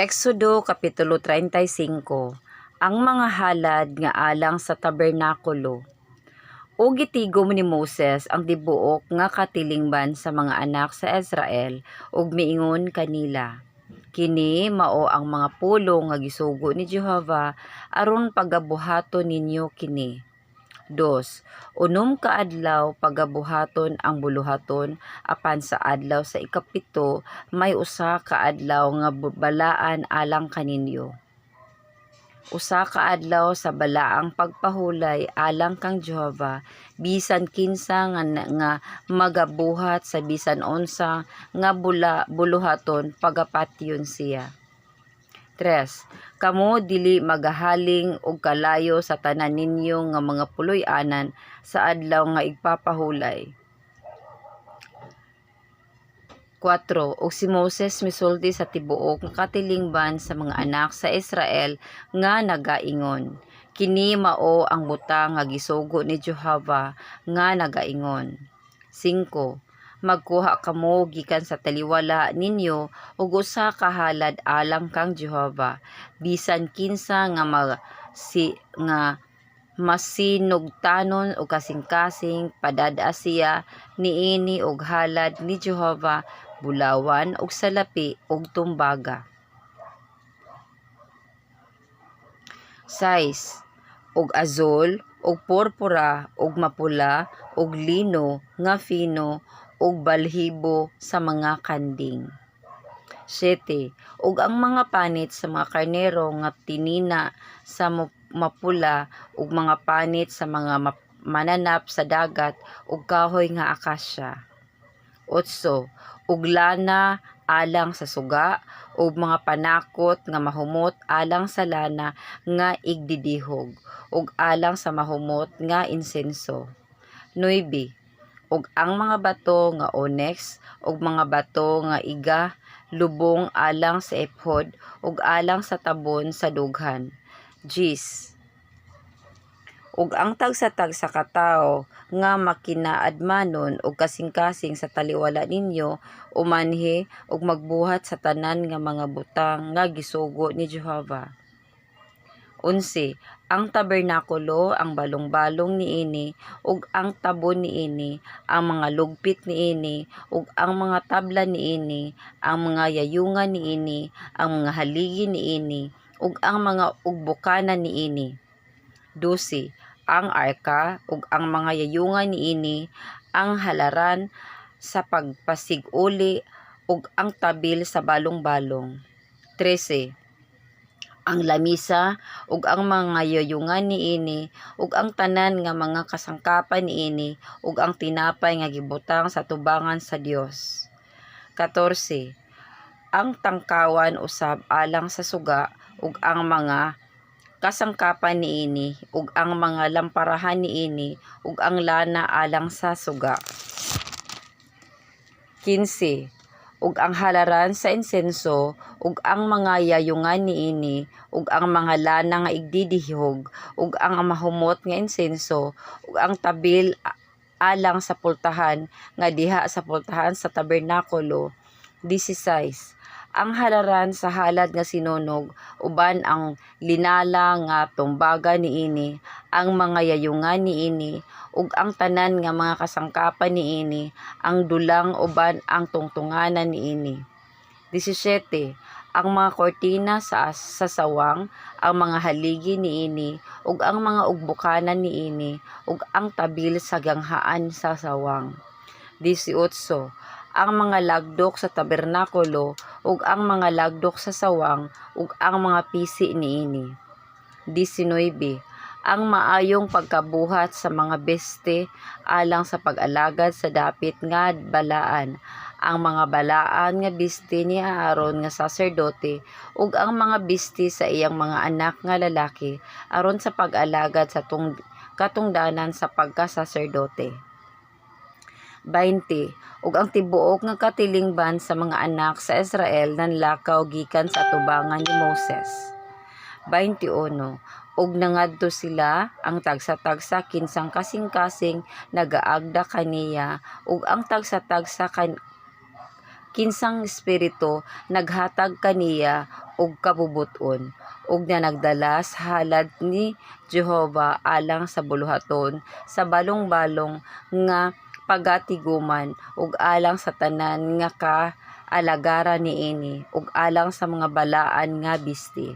Exodo Kapitulo 35. Ang mga halad nga alang sa tabernakulo. O gitigom ni Moses ang tibuok nga katilingban sa mga anak sa Israel ug miingon kanila, kini mao ang mga pulo nga gisugo ni Jehova aron pagabuhaton ninyo kini. 2. Unom ka adlaw pagabuhaton ang buluhaton, apan sa adlaw sa ikapito may usa ka adlaw nga balaan alang kaninyo. Usa ka adlaw sa balaang pagpahulay alang kang Jehova, bisan kinsa nga magabuhat sa bisan unsa nga buluhaton pagapatyon siya. 3. Kamo dili magahaling og kalayo sa tanan ninyo nga mga puloy-anan sa adlaw nga igpapahulay. 4. Og si Moses misulti sa tibuok nga katilingban sa mga anak sa Israel nga nagaingon, kini mao ang butang nga gisugo ni Jehova nga nagaingon. 5. Magkuha kamo gikan sa taliwala ninyo og usa ka halad alang kang Jehova, bisan kinsa nga masinugtanon o kasing-kasing padada siya niini og halad ni Jehova, bulawan og salapi og tumbaga. 6. Og azul, og purpura, og mapula, og lino nga fino, og balhibo sa mga kanding. 7. Og ang mga panit sa mga karnero nga tinina sa mapula, ug mga panit sa mga mananap sa dagat, ug kahoy nga akasya. 8. Ug lana alang sa suga, ug mga panakot nga mahumot alang sa lana nga igdidihog, ug alang sa mahumot nga insenso. 9. Ug ang mga bato nga onyx, ug mga bato nga iga, lubong alang sa ephod, ug alang sa tabon sa dughan. 10. Ug ang tagsa-tagsa ka tawo nga makinaadmanon og kasing-kasing sa taliwala ninyo, umanhi ug magbuhat sa tanan nga mga butang nga gisugo ni Jehova. 11. Ang tabernakulo, ang balong-balong niini, ug ang tabon niini, ang mga lugpit niini, ug ang mga tabla niini, ang mga yayungan niini, ang mga haligi niini, ug ang mga ugbukanan niini. 12. Ang arka, ug ang mga yayungan niini, ang halaran sa pagpasiguli, ug ang tabil sa balong-balong. 13. Ang lamisa, ug ang mga yayungan niini, ug ang tanan nga mga kasangkapan niini, ug ang tinapay nga gibutang sa tubangan sa Dios. 14. Ang tangkawan usab alang sa suga, ug ang mga kasangkapan niini, ug ang mga lamparahan niini, ug ang lana alang sa suga. 15. Ug ang halaran sa insenso, ug ang mga yayungan niini, ug ang mga lana nga igdidihog, ug ang mahumot nga insenso, ug ang tabil alang sa pultahan nga diha sa pultahan sa tabernakulo. 16. Ang halaran sa halad nga sinunog, uban ang linala nga tumbaga niini, ang mga yayungan niini, ug ang tanan nga mga kasangkapan niini, ang dulang uban ang tungtunganan niini. 17. Ang mga kortina sa sawang, ang mga haligi niini, ug ang mga ugbukanan niini, ug ang tabil sa ganghaan sa sawang. 18. Ang mga lagdok sa tabernakulo, ug ang mga lagdok sa sawang, ug ang mga pisi niini. 19. Ang maayong pagkabuhat sa mga beste alang sa pag-alagad sa dapit nga balaan, ang mga balaan nga biste ni Aaron nga saserdote, ug ang mga biste sa iyang mga anak nga lalaki aron sa pag-alagad sa katungdanan sa pagkasaserdote. 20. Ug ang tibuok nga katilingban sa mga anak sa Israel nanlakaw gikan sa atubangan ni Moses. 21. Ug nangadto sila ang tagsa-tagsa kinsang kasing-kasing nagaagda kaniya, ug ang tagsa-tagsa kinsang espiritu naghatag kaniya, ug kabubuton, ug na nagdala sa halad ni Jehova alang sa buluhaton sa balong-balong nga pagatiguman ug alang sa tanan nga kaalagaran niini ug alang sa mga balaan nga bisti.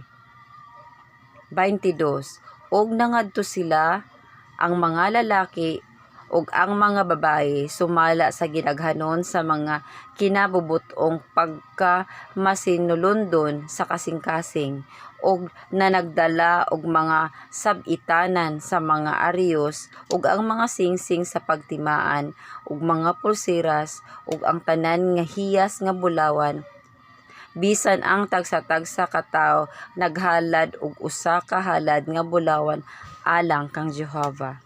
22. Ug nangadto sila ang mga lalaki ug ang mga babaye sumala sa ginaghanon sa mga kinabubutong pagkamasinulundon sa kasing-kasing ug na nagdala og mga sabitanan sa mga ariyos ug ang mga singsing sa pagtimaan ug mga pulseras ug ang tanan nga hiyas nga bulawan bisan ang tagsa-tagsa ka tawo naghalad og usa ka halad nga bulawan alang kang Jehova.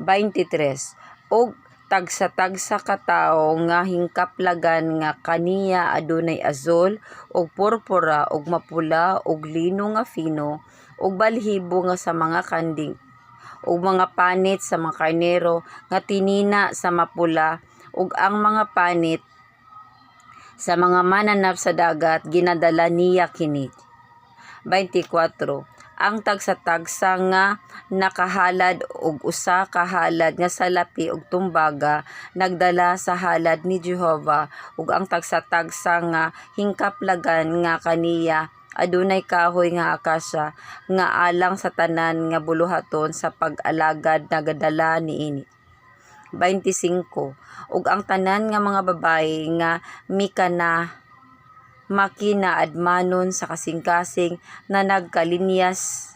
23. Og tagsa-tagsa ka tawo nga hingkaplagan nga kaniya adunay azul ug purpura ug mapula ug lino nga fino ug balhibo nga sa mga kanding ug mga panit sa mga karnero nga tinina sa mapula ug ang mga panit sa mga mananap sa dagat ginadala niya kini. 24. Ang tagsa-tagsa nga nakahalad og usa ka halad nga salapi ug tumbaga nagdala sa halad ni Jehova ug ang tagsa-tagsa nga hingkaplagan nga kaniya adunay kahoy nga akasya nga alang sa tanan nga buluhaton sa pag-alagad nagadala niini. 25. Ug ang tanan nga mga babaye nga makinaadmanon sa kasing-kasing na nagkalinyas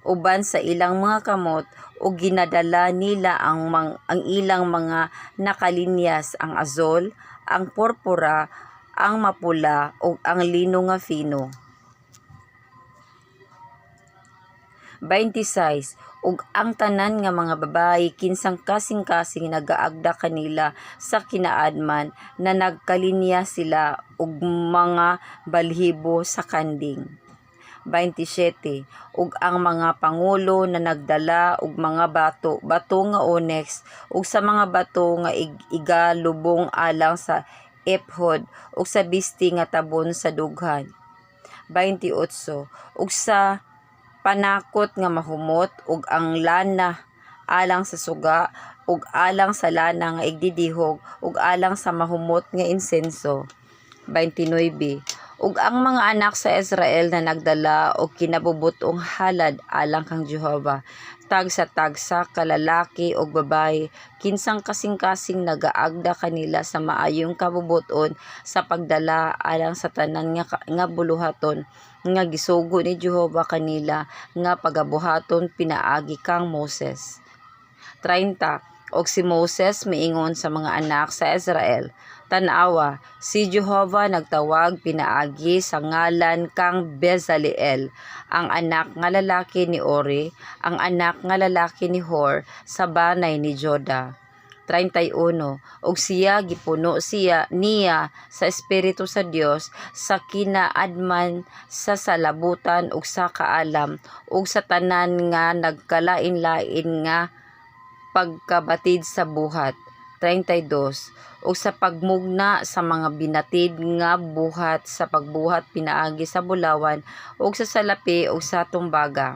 uban sa ilang mga kamot o ginadala nila ang ilang mga nakalinyas ang azul, ang purpura, ang mapula o ang lino nga fino. 26. Ug ang tanan nga mga babayi kinsang kasing-kasing nagaagda kanila sa kinaadman na nagkalinya sila ug mga balhibo sa kanding. 27. Ug ang mga pangulo na nagdala og mga bato nga onyx ug sa mga bato nga igalubong alang sa ephod ug sa bisti nga tabon sa dughan. 28. Ug sa panakot nga mahumot ug ang lana alang sa suga ug alang sa lana nga igdidihog ug alang sa mahumot nga insenso. 29. Ug ang mga anak sa Israel na nagdala og kinabubutong halad alang kang Jehova tagsa-tagsa ka lalaki ug babaye kinsang kasing-kasing nagaagda kanila sa maayong kabubuton sa pagdala alang sa tanan nga buluhaton nga gisugo ni Jehova kanila nga pagabuhaton pinaagi kang Moses. 30. Og si Moses miingon sa mga anak sa Israel, tanawa, si Jehova nagtawag pinaagi sa ngalan kang Bezaleel, ang anak nga lalaki ni Ori, ang anak nga lalaki ni Hor, sa banay ni Joda. 31. Og siya gipuno niya sa Espiritu sa Dios sa kinaadman sa salabutan ug sa kaalam ug sa tanan nga nagkalain-lain nga pagkabatid sa buhat. 32. Ug sa pagmugna sa mga binatid nga buhat sa pagbuhat pinaagi sa bulawan ug sa salapi ug sa tumbaga.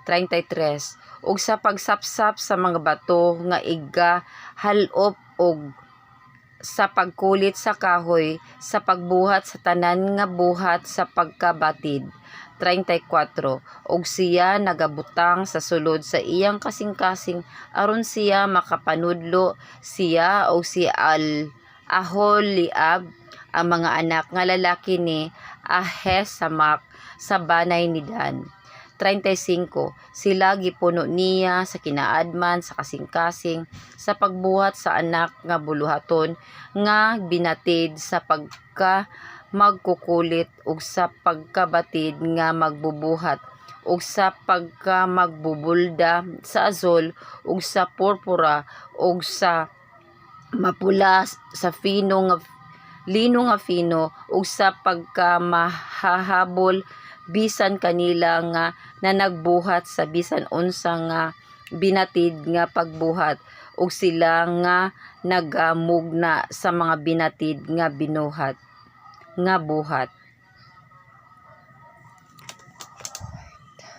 33. Ug sa pagsapsap sa mga bato nga igahalop og sa pagkulit sa kahoy sa pagbuhat sa tanan nga buhat sa pagkabatid. 34. Og siya nagabutang sa sulod sa iyang kasing-kasing aron siya makapanudlo siya o si Aholiab ang mga anak nga lalaki ni Ahisamak sa banay ni Dan. 35. Sila gipuno niya sa kinaadman sa kasing-kasing sa pagbuhat sa anak nga buluhaton nga binatid sa pagka magkukulit ug sa pagkabatid nga magbubuhat ug sa pagka magbubulda sa azul ug sa purpura ug sa mapula sa lino nga fino ug sa pagka mahahabol bisan kanila nga nagbuhat sa bisan unsa nga binatid nga pagbuhat ug sila nga nagamugna sa mga binatid nga binuhat nga buhat.